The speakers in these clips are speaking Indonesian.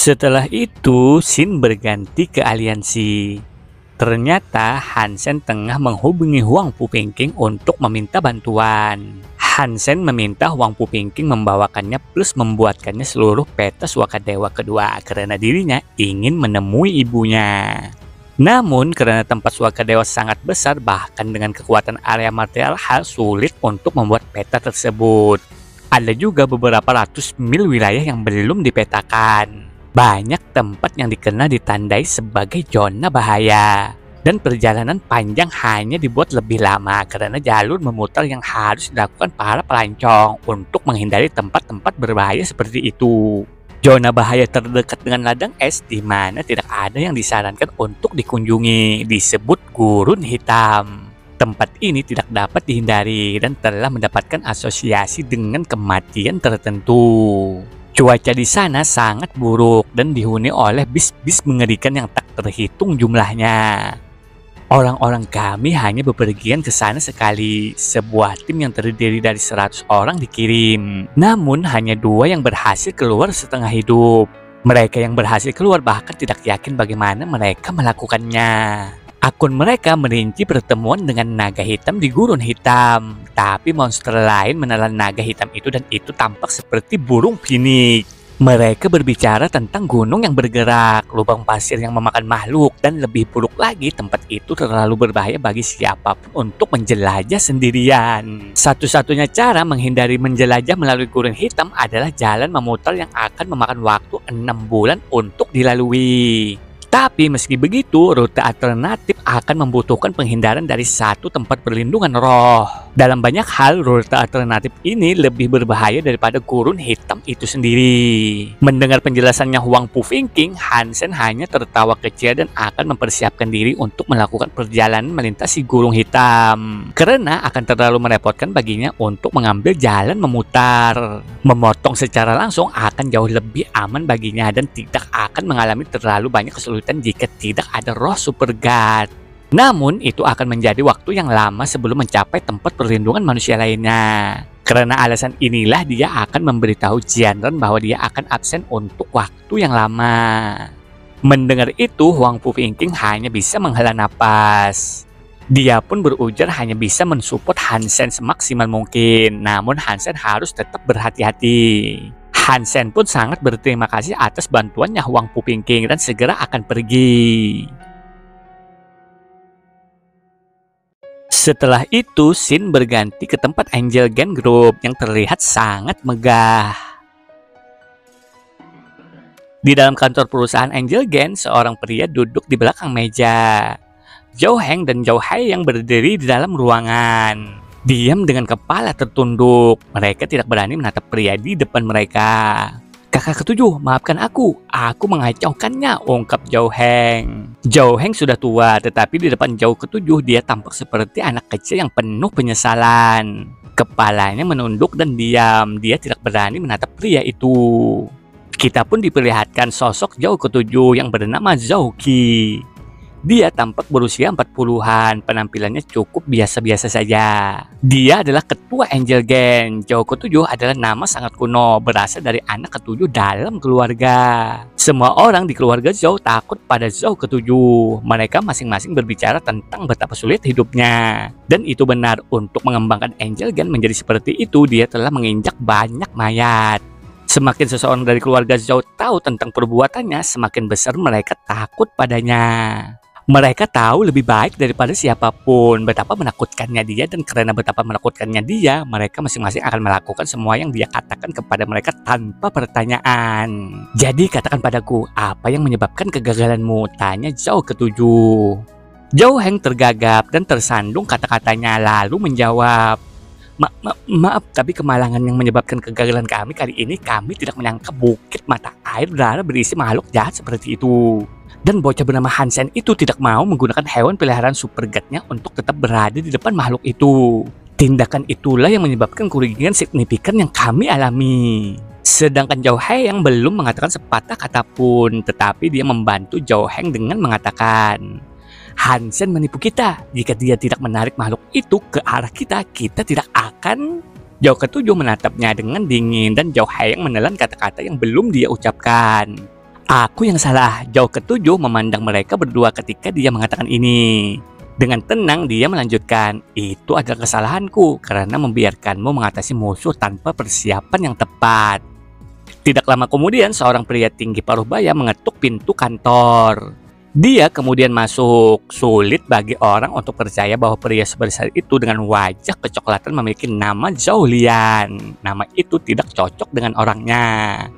Setelah itu, Shin berganti ke aliansi. Ternyata Hansen tengah menghubungi Huang Pupingking untuk meminta bantuan. Hansen meminta Huang Pupingking membawakannya plus membuatkannya seluruh peta Swakadewa kedua karena dirinya ingin menemui ibunya. Namun karena tempat Swakadewa sangat besar, bahkan dengan kekuatan area material hal sulit untuk membuat peta tersebut. Ada juga beberapa ratus mil wilayah yang belum dipetakan. Banyak tempat yang dikenal ditandai sebagai zona bahaya. Dan perjalanan panjang hanya dibuat lebih lama karena jalur memutar yang harus dilakukan para pelancong untuk menghindari tempat-tempat berbahaya seperti itu. Zona bahaya terdekat dengan ladang es di mana tidak ada yang disarankan untuk dikunjungi disebut Gurun Hitam. Tempat ini tidak dapat dihindari dan telah mendapatkan asosiasi dengan kematian tertentu. Cuaca di sana sangat buruk dan dihuni oleh bis-bis mengerikan yang tak terhitung jumlahnya. Orang-orang kami hanya bepergian ke sana sekali. Sebuah tim yang terdiri dari 100 orang dikirim. Namun hanya 2 yang berhasil keluar setengah hidup. Mereka yang berhasil keluar bahkan tidak yakin bagaimana mereka melakukannya. Akun mereka merinci pertemuan dengan naga hitam di Gurun Hitam. Tapi monster lain menelan naga hitam itu dan itu tampak seperti burung pinik. Mereka berbicara tentang gunung yang bergerak, lubang pasir yang memakan makhluk, dan lebih buruk lagi tempat itu terlalu berbahaya bagi siapapun untuk menjelajah sendirian. Satu-satunya cara menghindari menjelajah melalui Gurun Hitam adalah jalan memutar yang akan memakan waktu 6 bulan untuk dilalui. Tapi meski begitu, rute alternatif akan membutuhkan penghindaran dari satu tempat perlindungan roh. Dalam banyak hal, rute alternatif ini lebih berbahaya daripada Gurun Hitam itu sendiri. Mendengar penjelasannya Huang Pupingking, Hansen hanya tertawa kecil dan akan mempersiapkan diri untuk melakukan perjalanan melintasi Gurun Hitam. Karena akan terlalu merepotkan baginya untuk mengambil jalan memutar. Memotong secara langsung akan jauh lebih aman baginya dan tidak akan mengalami terlalu banyak kesulitan jika tidak ada roh super god. Namun itu akan menjadi waktu yang lama sebelum mencapai tempat perlindungan manusia lainnya. Karena alasan inilah dia akan memberitahu Jianren bahwa dia akan absen untuk waktu yang lama. Mendengar itu, Huang Pupingking hanya bisa menghela napas. Dia pun berujar hanya bisa mensupport Hansen semaksimal mungkin. Namun Hansen harus tetap berhati-hati. Hansen pun sangat berterima kasih atas bantuannya Huang Pupingking dan segera akan pergi. Setelah itu, Shin berganti ke tempat Angel Gen Group yang terlihat sangat megah. Di dalam kantor perusahaan Angel Gen, seorang pria duduk di belakang meja. Zhou Heng dan Zhou Hai yang berdiri di dalam ruangan. Diam dengan kepala tertunduk. Mereka tidak berani menatap pria di depan mereka. Kakak ketujuh, maafkan aku mengacaukannya, ungkap Zhou Heng. Zhou Heng sudah tua, tetapi di depan Zhou ketujuh dia tampak seperti anak kecil yang penuh penyesalan. Kepalanya menunduk dan diam, dia tidak berani menatap pria itu. Kita pun diperlihatkan sosok Zhou ketujuh yang bernama Zhou Qi. Dia tampak berusia 40-an, penampilannya cukup biasa-biasa saja. Dia adalah ketua Angel Gen. Zhou ketujuh adalah nama sangat kuno, berasal dari anak ketujuh dalam keluarga. Semua orang di keluarga Zhou takut pada Zhou ketujuh. Mereka masing-masing berbicara tentang betapa sulit hidupnya. Dan itu benar, untuk mengembangkan Angel Gen menjadi seperti itu, dia telah menginjak banyak mayat. Semakin seseorang dari keluarga Zhou tahu tentang perbuatannya, semakin besar mereka takut padanya. Mereka tahu lebih baik daripada siapapun betapa menakutkannya dia, dan karena betapa menakutkannya dia, mereka masing-masing akan melakukan semua yang dia katakan kepada mereka tanpa pertanyaan. Jadi katakan padaku, apa yang menyebabkan kegagalanmu? Tanya Zhou ketujuh. Zhou Heng tergagap dan tersandung kata-katanya lalu menjawab, Maaf, tapi kemalangan yang menyebabkan kegagalan kami kali ini, kami tidak menyangka bukit mata air darah berisi makhluk jahat seperti itu. Dan bocah bernama Hansen itu tidak mau menggunakan hewan peliharaan super god-nya untuk tetap berada di depan makhluk itu. Tindakan itulah yang menyebabkan kerugian signifikan yang kami alami. Sedangkan Zhou Hai yang belum mengatakan sepatah kata pun, tetapi dia membantu Zhou Heng dengan mengatakan, Hansen menipu kita. Jika dia tidak menarik makhluk itu ke arah kita, kita tidak akan... Zhou ketujuh menatapnya dengan dingin dan Zhou Hai yang menelan kata-kata yang belum dia ucapkan. Aku yang salah. Zhao ketujuh memandang mereka berdua ketika dia mengatakan ini. Dengan tenang dia melanjutkan, itu adalah kesalahanku karena membiarkanmu mengatasi musuh tanpa persiapan yang tepat. Tidak lama kemudian seorang pria tinggi paruh baya mengetuk pintu kantor. Dia kemudian masuk. Sulit bagi orang untuk percaya bahwa pria sebesar itu dengan wajah kecoklatan memiliki nama Zhao Lian. Nama itu tidak cocok dengan orangnya.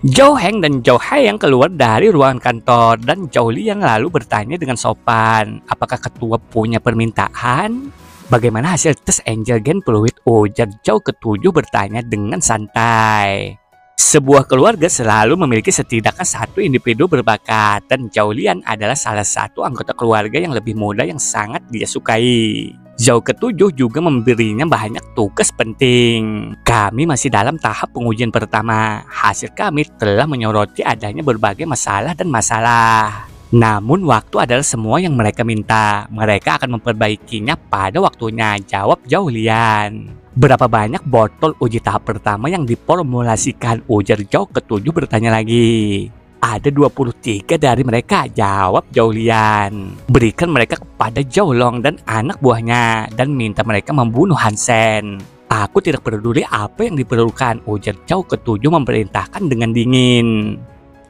Zhao Heng dan Zhao Hai yang keluar dari ruangan kantor dan Zhao Lian lalu bertanya dengan sopan, apakah ketua punya permintaan? Bagaimana hasil tes Angel Gen Fluid? Ujar Zhao ketujuh bertanya dengan santai. Sebuah keluarga selalu memiliki setidaknya satu individu berbakat dan Zhao Lian adalah salah satu anggota keluarga yang lebih muda yang sangat dia sukai. Zhao ketujuh juga memberinya banyak tugas penting. Kami masih dalam tahap pengujian pertama. Hasil kami telah menyoroti adanya berbagai masalah dan masalah. Namun waktu adalah semua yang mereka minta. Mereka akan memperbaikinya pada waktunya, jawab Zhao Lian. Berapa banyak botol uji tahap pertama yang diformulasikan? Ujar Zhao ketujuh bertanya lagi. Ada 23 dari mereka, jawab Zhao Lian. Berikan mereka kepada Zhao Long dan anak buahnya dan minta mereka membunuh Hansen. Aku tidak peduli apa yang diperlukan, ujar Zhao ketujuh memerintahkan dengan dingin.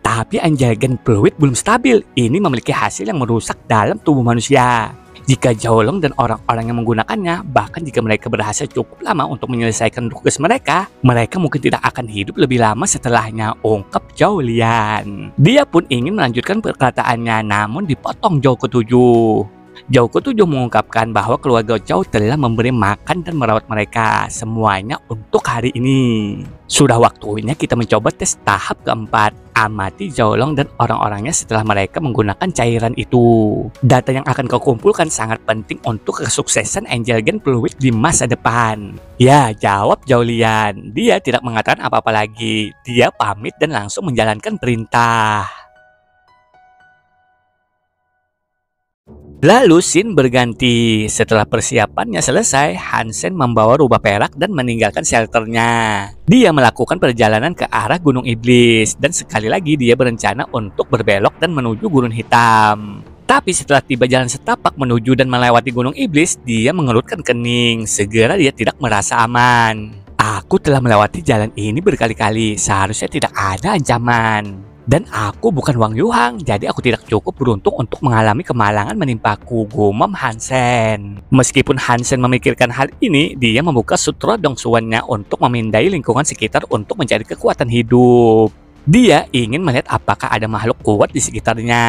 Tapi Angel Gen Fluid belum stabil. Ini memiliki hasil yang merusak dalam tubuh manusia. Jika Zhao Long dan orang-orang yang menggunakannya, bahkan jika mereka berhasil cukup lama untuk menyelesaikan tugas mereka, mereka mungkin tidak akan hidup lebih lama setelahnya, ungkap Zhao Lian. Dia pun ingin melanjutkan perkataannya, namun dipotong Zhao ketujuh. Zhao ketujuh mengungkapkan bahwa keluarga Zhao telah memberi makan dan merawat mereka semuanya untuk hari ini. Sudah waktunya kita mencoba tes tahap keempat. Amati Zhao Long dan orang-orangnya setelah mereka menggunakan cairan itu. Data yang akan kau kumpulkan sangat penting untuk kesuksesan Angel Gen Fluid di masa depan. Ya, jawab Zhao Lian. Dia tidak mengatakan apa-apa lagi. Dia pamit dan langsung menjalankan perintah. Lalu scene berganti. Setelah persiapannya selesai, Hansen membawa rubah perak dan meninggalkan shelternya. Dia melakukan perjalanan ke arah Gunung Iblis dan sekali lagi dia berencana untuk berbelok dan menuju Gunung Hitam. Tapi setelah tiba jalan setapak menuju dan melewati Gunung Iblis, dia mengerutkan kening. Segera dia tidak merasa aman. Aku telah melewati jalan ini berkali-kali, seharusnya tidak ada ancaman. Dan aku bukan Wang Yuhang, jadi aku tidak cukup beruntung untuk mengalami kemalangan menimpaku, gumam Hansen. Meskipun Hansen memikirkan hal ini, dia membuka sutra dongsuannya untuk memindai lingkungan sekitar untuk mencari kekuatan hidup. Dia ingin melihat apakah ada makhluk kuat di sekitarnya.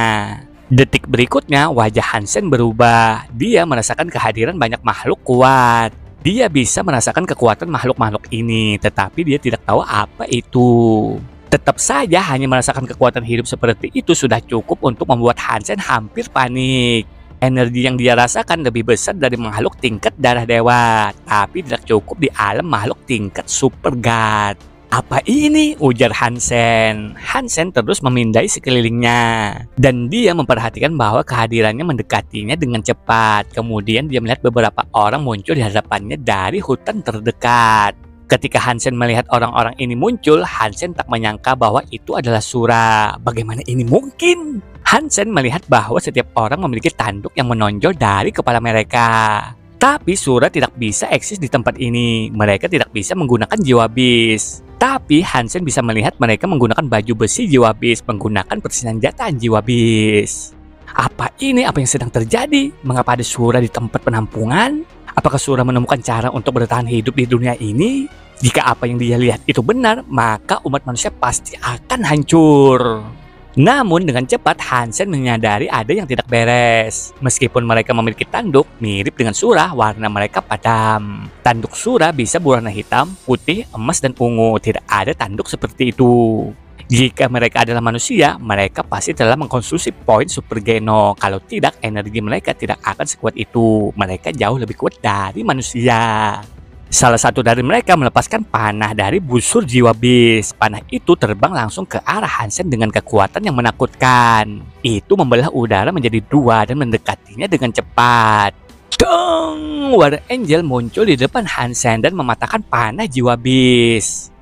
Detik berikutnya, wajah Hansen berubah. Dia merasakan kehadiran banyak makhluk kuat. Dia bisa merasakan kekuatan makhluk-makhluk ini, tetapi dia tidak tahu apa itu. Tetap saja hanya merasakan kekuatan hidup seperti itu sudah cukup untuk membuat Hansen hampir panik. Energi yang dia rasakan lebih besar dari makhluk tingkat darah dewa, tapi tidak cukup di alam makhluk tingkat super god. Apa ini? Ujar Hansen. Hansen terus memindai sekelilingnya, dan dia memperhatikan bahwa kehadirannya mendekatinya dengan cepat. Kemudian dia melihat beberapa orang muncul di hadapannya dari hutan terdekat. Ketika Hansen melihat orang-orang ini muncul, Hansen tak menyangka bahwa itu adalah Sura. Bagaimana ini mungkin? Hansen melihat bahwa setiap orang memiliki tanduk yang menonjol dari kepala mereka. Tapi Sura tidak bisa eksis di tempat ini. Mereka tidak bisa menggunakan jiwa bis. Tapi Hansen bisa melihat mereka menggunakan baju besi jiwa bis, menggunakan persenjataan jiwa bis. Apa ini? Apa yang sedang terjadi? Mengapa ada Sura di tempat penampungan? Apakah Sura menemukan cara untuk bertahan hidup di dunia ini? Jika apa yang dia lihat itu benar, maka umat manusia pasti akan hancur. Namun dengan cepat Hansen menyadari ada yang tidak beres. Meskipun mereka memiliki tanduk mirip dengan Sura, warna mereka padam. Tanduk Sura bisa berwarna hitam, putih, emas, dan ungu. Tidak ada tanduk seperti itu. Jika mereka adalah manusia, mereka pasti telah mengkonsumsi poin super geno. Kalau tidak, energi mereka tidak akan sekuat itu. Mereka jauh lebih kuat dari manusia. Salah satu dari mereka melepaskan panah dari busur jiwa bis. Panah itu terbang langsung ke arah Hansen dengan kekuatan yang menakutkan. Itu membelah udara menjadi dua dan mendekatinya dengan cepat. Dong! Water Angel muncul di depan Hansen dan mematahkan panah jiwa bis.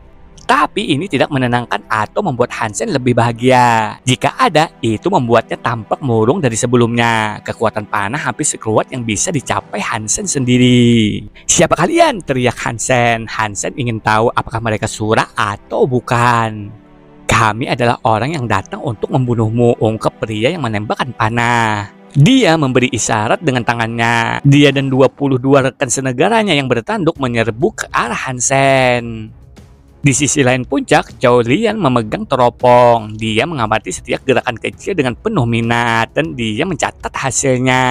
Tapi ini tidak menenangkan atau membuat Hansen lebih bahagia. Jika ada, itu membuatnya tampak murung dari sebelumnya. Kekuatan panah hampir sekuat yang bisa dicapai Hansen sendiri. "Siapa kalian?" teriak Hansen. Hansen ingin tahu apakah mereka Sura atau bukan. "Kami adalah orang yang datang untuk membunuhmu," ungkap pria yang menembakkan panah. Dia memberi isyarat dengan tangannya. Dia dan 22 rekan senegaranya yang bertanduk menyerbu ke arah Hansen. Di sisi lain puncak, Zhao Lian memegang teropong. Dia mengamati setiap gerakan kecil dengan penuh minat dan dia mencatat hasilnya.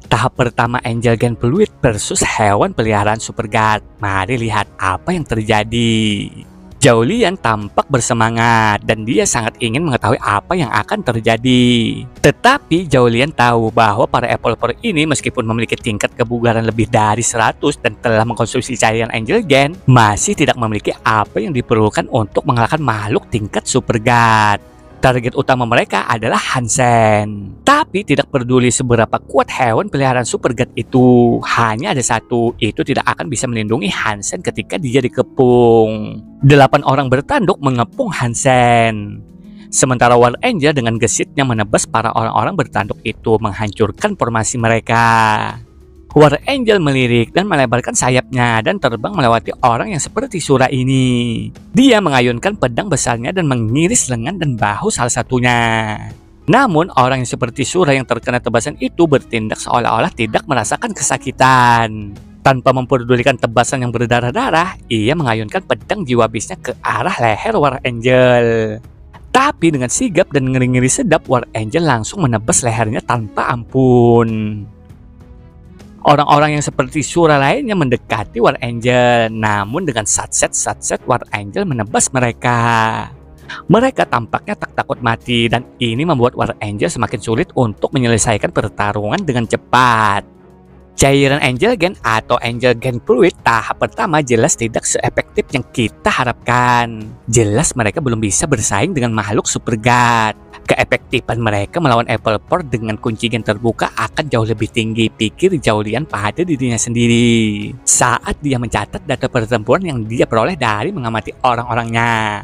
Tahap pertama Angel Gen Fluid versus hewan peliharaan Super God. Mari lihat apa yang terjadi. Zhao Lian tampak bersemangat dan dia sangat ingin mengetahui apa yang akan terjadi. Tetapi Zhao Lian tahu bahwa para Evolver ini meskipun memiliki tingkat kebugaran lebih dari 100 dan telah mengkonsumsi cairan Angel Gen, masih tidak memiliki apa yang diperlukan untuk mengalahkan makhluk tingkat Super God. Target utama mereka adalah Hansen. Tapi tidak peduli seberapa kuat hewan peliharaan Super God itu, hanya ada satu, itu tidak akan bisa melindungi Hansen ketika dia dikepung. 8 orang bertanduk mengepung Hansen. Sementara War Angel dengan gesitnya menebas para orang-orang bertanduk itu, menghancurkan formasi mereka. War Angel melirik dan melebarkan sayapnya dan terbang melewati orang yang seperti Sura ini. Dia mengayunkan pedang besarnya dan mengiris lengan dan bahu salah satunya. Namun orang yang seperti Sura yang terkena tebasan itu bertindak seolah-olah tidak merasakan kesakitan. Tanpa memperdulikan tebasan yang berdarah-darah, ia mengayunkan pedang jiwa bisnya ke arah leher War Angel. Tapi dengan sigap dan ngeri-ngeri sedap, War Angel langsung menebas lehernya tanpa ampun. Orang-orang yang seperti Sura lainnya mendekati War Angel, namun dengan satset War Angel menebas mereka. Mereka tampaknya tak takut mati dan ini membuat War Angel semakin sulit untuk menyelesaikan pertarungan dengan cepat. Cairan Angel Gen atau Angel Gen Fluid tahap pertama jelas tidak seefektif yang kita harapkan. Jelas mereka belum bisa bersaing dengan makhluk Super God. Keefektifan mereka melawan Evolver dengan kunci gen terbuka akan jauh lebih tinggi, pikir Zhao Lian pada dirinya sendiri saat dia mencatat data pertempuran yang dia peroleh dari mengamati orang-orangnya.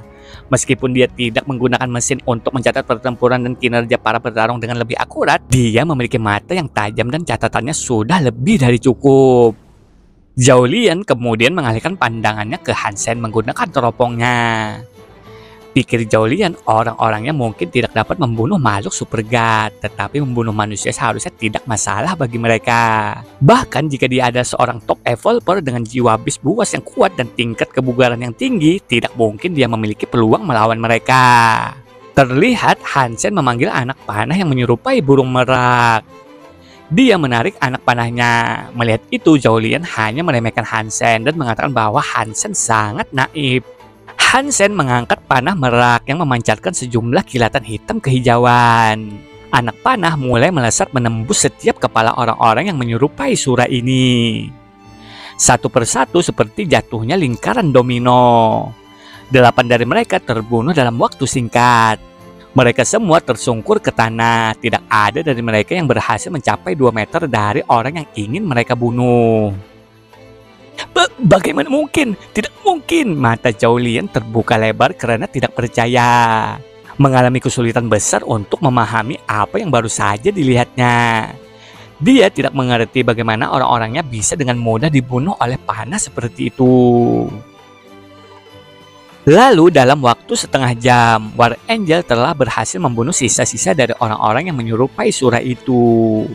Meskipun dia tidak menggunakan mesin untuk mencatat pertempuran dan kinerja para petarung dengan lebih akurat, dia memiliki mata yang tajam dan catatannya sudah lebih dari cukup. Zhao Lian kemudian mengalihkan pandangannya ke Hansen menggunakan teropongnya. Pikir Zhao Lian, orang-orangnya mungkin tidak dapat membunuh makhluk Super God, tetapi membunuh manusia seharusnya tidak masalah bagi mereka. Bahkan jika dia ada seorang top Evolver dengan jiwa beast buas yang kuat dan tingkat kebugaran yang tinggi, tidak mungkin dia memiliki peluang melawan mereka. Terlihat Hansen memanggil anak panah yang menyerupai burung merak. Dia menarik anak panahnya. Melihat itu, Zhao Lian hanya meremehkan Hansen dan mengatakan bahwa Hansen sangat naif. Hansen mengangkat panah merak yang memancarkan sejumlah kilatan hitam kehijauan. Anak panah mulai melesat menembus setiap kepala orang-orang yang menyerupai Sura ini. Satu persatu seperti jatuhnya lingkaran domino. 8 dari mereka terbunuh dalam waktu singkat. Mereka semua tersungkur ke tanah. Tidak ada dari mereka yang berhasil mencapai 2 meter dari orang yang ingin mereka bunuh. Bagaimana mungkin? Tidak mungkin. Mata Zhao Lian terbuka lebar karena tidak percaya. Mengalami kesulitan besar untuk memahami apa yang baru saja dilihatnya. Dia tidak mengerti bagaimana orang-orangnya bisa dengan mudah dibunuh oleh panah seperti itu. Lalu dalam waktu setengah jam, War Angel telah berhasil membunuh sisa-sisa dari orang-orang yang menyerupai Sura itu.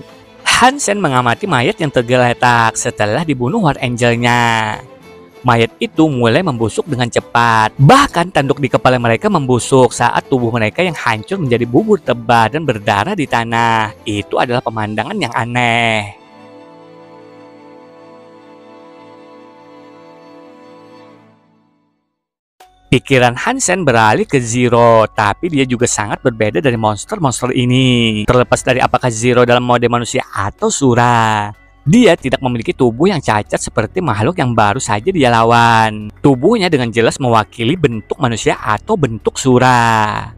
Hansen mengamati mayat yang tergeletak setelah dibunuh War Angel-nya. Mayat itu mulai membusuk dengan cepat. Bahkan tanduk di kepala mereka membusuk saat tubuh mereka yang hancur menjadi bubur tebal dan berdarah di tanah. Itu adalah pemandangan yang aneh. Pikiran Hansen beralih ke Zero, tapi dia juga sangat berbeda dari monster-monster ini. Terlepas dari apakah Zero dalam mode manusia atau Sura, dia tidak memiliki tubuh yang cacat seperti makhluk yang baru saja dia lawan. Tubuhnya dengan jelas mewakili bentuk manusia atau bentuk Sura.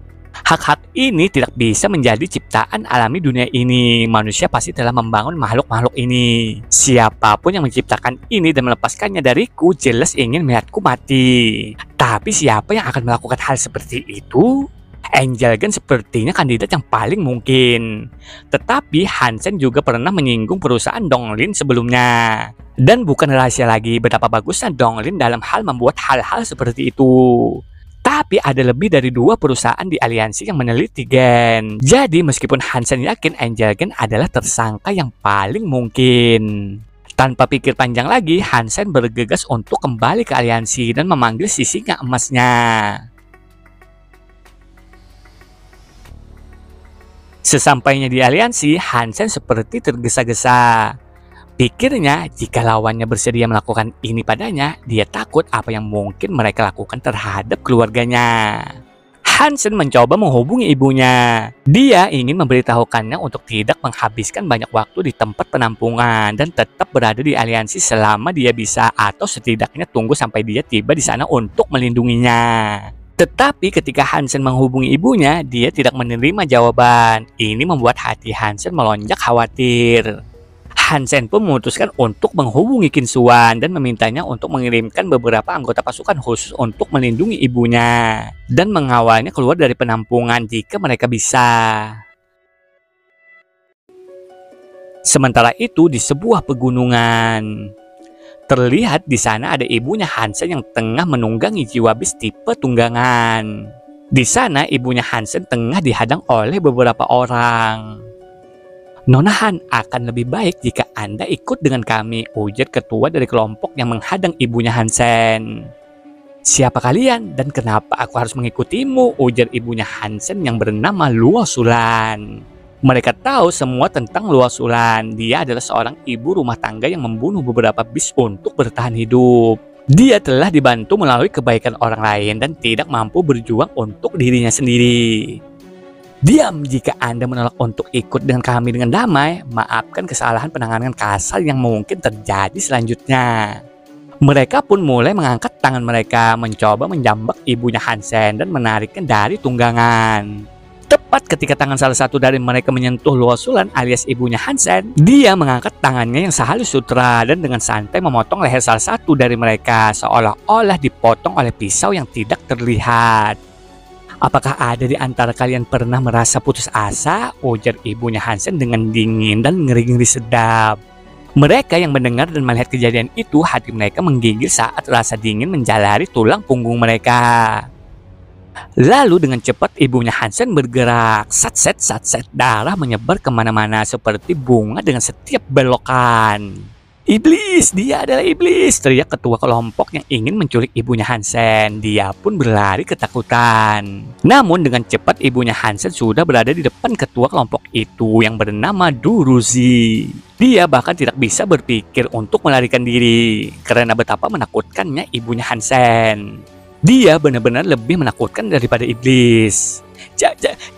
Hak-hak ini tidak bisa menjadi ciptaan alami dunia ini. Manusia pasti telah membangun makhluk-makhluk ini. Siapapun yang menciptakan ini dan melepaskannya dariku jelas ingin melihatku mati. Tapi siapa yang akan melakukan hal seperti itu? Angel Gun sepertinya kandidat yang paling mungkin. Tetapi Hansen juga pernah menyinggung perusahaan Donglin sebelumnya. Dan bukan rahasia lagi betapa bagusnya Donglin dalam hal membuat hal-hal seperti itu. Tapi ada lebih dari 2 perusahaan di aliansi yang meneliti Gen. Jadi meskipun Hansen yakin Angel Gun adalah tersangka yang paling mungkin. Tanpa pikir panjang lagi, Hansen bergegas untuk kembali ke aliansi dan memanggil si singa emasnya. Sesampainya di aliansi, Hansen seperti tergesa-gesa. Pikirnya, jika lawannya bersedia melakukan ini padanya, dia takut apa yang mungkin mereka lakukan terhadap keluarganya. Hansen mencoba menghubungi ibunya. Dia ingin memberitahukannya untuk tidak menghabiskan banyak waktu di tempat penampungan dan tetap berada di aliansi selama dia bisa, atau setidaknya tunggu sampai dia tiba di sana untuk melindunginya. Tetapi ketika Hansen menghubungi ibunya, dia tidak menerima jawaban. Ini membuat hati Hansen melonjak khawatir. Hansen pun memutuskan untuk menghubungi Qin Xuan dan memintanya untuk mengirimkan beberapa anggota pasukan khusus untuk melindungi ibunya dan mengawalnya keluar dari penampungan jika mereka bisa. Sementara itu di sebuah pegunungan, terlihat di sana ada ibunya Hansen yang tengah menunggangi jiwa bis tipe tunggangan. Di sana ibunya Hansen tengah dihadang oleh beberapa orang. "Nona Han, akan lebih baik jika Anda ikut dengan kami," ujar ketua dari kelompok yang menghadang ibunya Hansen. "Siapa kalian dan kenapa aku harus mengikutimu?" ujar ibunya Hansen yang bernama Luo Sulan. Mereka tahu semua tentang Luo Sulan. Dia adalah seorang ibu rumah tangga yang membunuh beberapa bis untuk bertahan hidup. Dia telah dibantu melalui kebaikan orang lain dan tidak mampu berjuang untuk dirinya sendiri. "Diam jika Anda menolak untuk ikut dengan kami dengan damai. Maafkan kesalahan penanganan kasar yang mungkin terjadi selanjutnya." Mereka pun mulai mengangkat tangan mereka, mencoba menjambak ibunya Hansen dan menariknya dari tunggangan. Tepat ketika tangan salah satu dari mereka menyentuh Luo Sulan alias ibunya Hansen, dia mengangkat tangannya yang sehalus sutra dan dengan santai memotong leher salah satu dari mereka, seolah-olah dipotong oleh pisau yang tidak terlihat. "Apakah ada di antara kalian pernah merasa putus asa?" ujar ibunya Hansen dengan dingin dan ngeri-ngeri sedap. Mereka yang mendengar dan melihat kejadian itu, hati mereka menggigil saat rasa dingin menjalari tulang punggung mereka. Lalu dengan cepat ibunya Hansen bergerak. Sat-set, darah menyebar kemana-mana seperti bunga dengan setiap belokan. "Iblis, dia adalah iblis!" teriak ketua kelompok yang ingin menculik ibunya Hansen. Dia pun berlari ketakutan. Namun dengan cepat ibunya Hansen sudah berada di depan ketua kelompok itu yang bernama Du Ruzi. Dia bahkan tidak bisa berpikir untuk melarikan diri karena betapa menakutkannya ibunya Hansen. Dia benar-benar lebih menakutkan daripada iblis.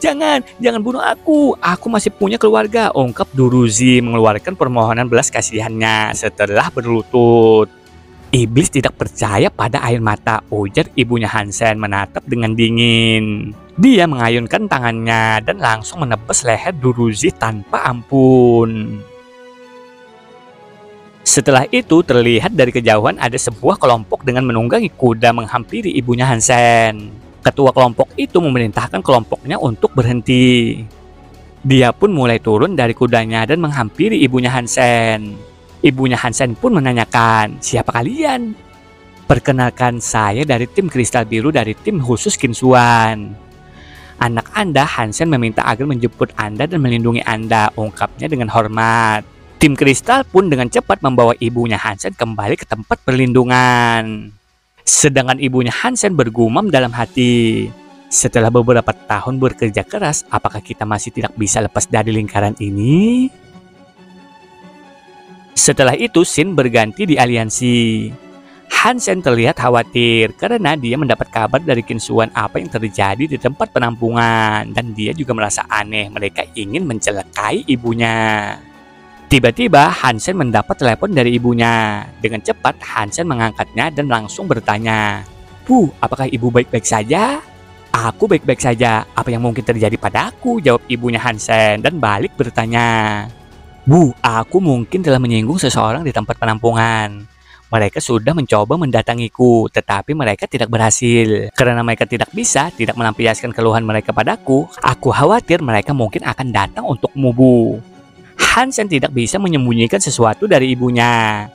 Jangan bunuh aku masih punya keluarga," ungkap Du Ruzi mengeluarkan permohonan belas kasihannya setelah berlutut. "Iblis tidak percaya pada air mata," ujar ibunya Hansen menatap dengan dingin. Dia mengayunkan tangannya dan langsung menebas leher Du Ruzi tanpa ampun. Setelah itu terlihat dari kejauhan ada sebuah kelompok dengan menunggangi kuda menghampiri ibunya Hansen. Ketua kelompok itu memerintahkan kelompoknya untuk berhenti. Dia pun mulai turun dari kudanya dan menghampiri ibunya Hansen. Ibunya Hansen pun menanyakan, "Siapa kalian?" "Perkenalkan, saya dari tim Kristal Biru dari tim khusus Qin Xuan. Anak Anda Hansen meminta agar menjemput Anda dan melindungi Anda," ungkapnya dengan hormat. Tim Kristal pun dengan cepat membawa ibunya Hansen kembali ke tempat perlindungan. Sedangkan ibunya Hansen bergumam dalam hati, "Setelah beberapa tahun bekerja keras, apakah kita masih tidak bisa lepas dari lingkaran ini?" Setelah itu scene berganti di aliansi. Hansen terlihat khawatir karena dia mendapat kabar dari Qin Xuan apa yang terjadi di tempat penampungan dan dia juga merasa aneh mereka ingin mencelakai ibunya. Tiba-tiba Hansen mendapat telepon dari ibunya. Dengan cepat Hansen mengangkatnya dan langsung bertanya, "Bu, apakah ibu baik-baik saja?" Aku baik-baik saja. Apa yang mungkin terjadi padaku? Jawab ibunya Hansen dan balik bertanya. Bu, aku mungkin telah menyinggung seseorang di tempat penampungan. Mereka sudah mencoba mendatangiku, tetapi mereka tidak berhasil. Karena mereka tidak tidak melampiaskan keluhan mereka padaku, aku khawatir mereka mungkin akan datang untukmu, Bu. Hansen tidak bisa menyembunyikan sesuatu dari ibunya.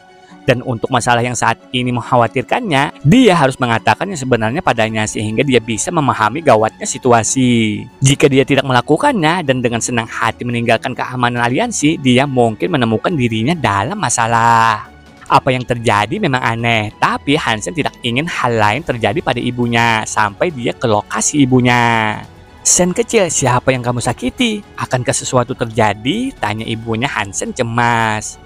Dan untuk masalah yang saat ini mengkhawatirkannya, dia harus mengatakannya sebenarnya padanya sehingga dia bisa memahami gawatnya situasi. Jika dia tidak melakukannya dan dengan senang hati meninggalkan keamanan aliansi, dia mungkin menemukan dirinya dalam masalah. Apa yang terjadi memang aneh, tapi Hansen tidak ingin hal lain terjadi pada ibunya sampai dia ke lokasi ibunya. Sen kecil, siapa yang kamu sakiti? Akankah sesuatu terjadi? Tanya ibunya Hansen cemas.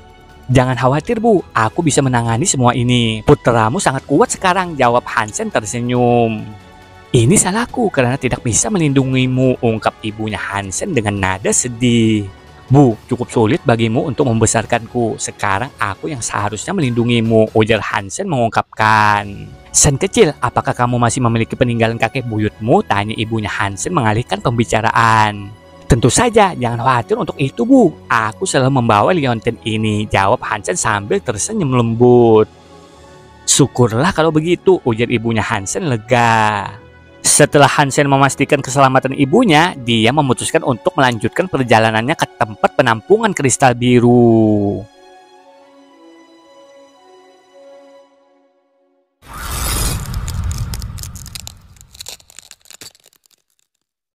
Jangan khawatir, Bu, aku bisa menangani semua ini. Putramu sangat kuat sekarang, jawab Hansen tersenyum. Ini salahku karena tidak bisa melindungimu, ungkap ibunya Hansen dengan nada sedih. Bu, cukup sulit bagimu untuk membesarkanku. Sekarang aku yang seharusnya melindungimu, ujar Hansen mengungkapkan. Sen kecil, apakah kamu masih memiliki peninggalan kakek buyutmu? Tanya ibunya Hansen mengalihkan pembicaraan. Tentu saja, jangan khawatir untuk itu, Bu. Aku selalu membawa liontin ini, jawab Hansen sambil tersenyum lembut. Syukurlah kalau begitu, ujar ibunya Hansen lega. Setelah Hansen memastikan keselamatan ibunya, dia memutuskan untuk melanjutkan perjalanannya ke tempat penampungan kristal biru.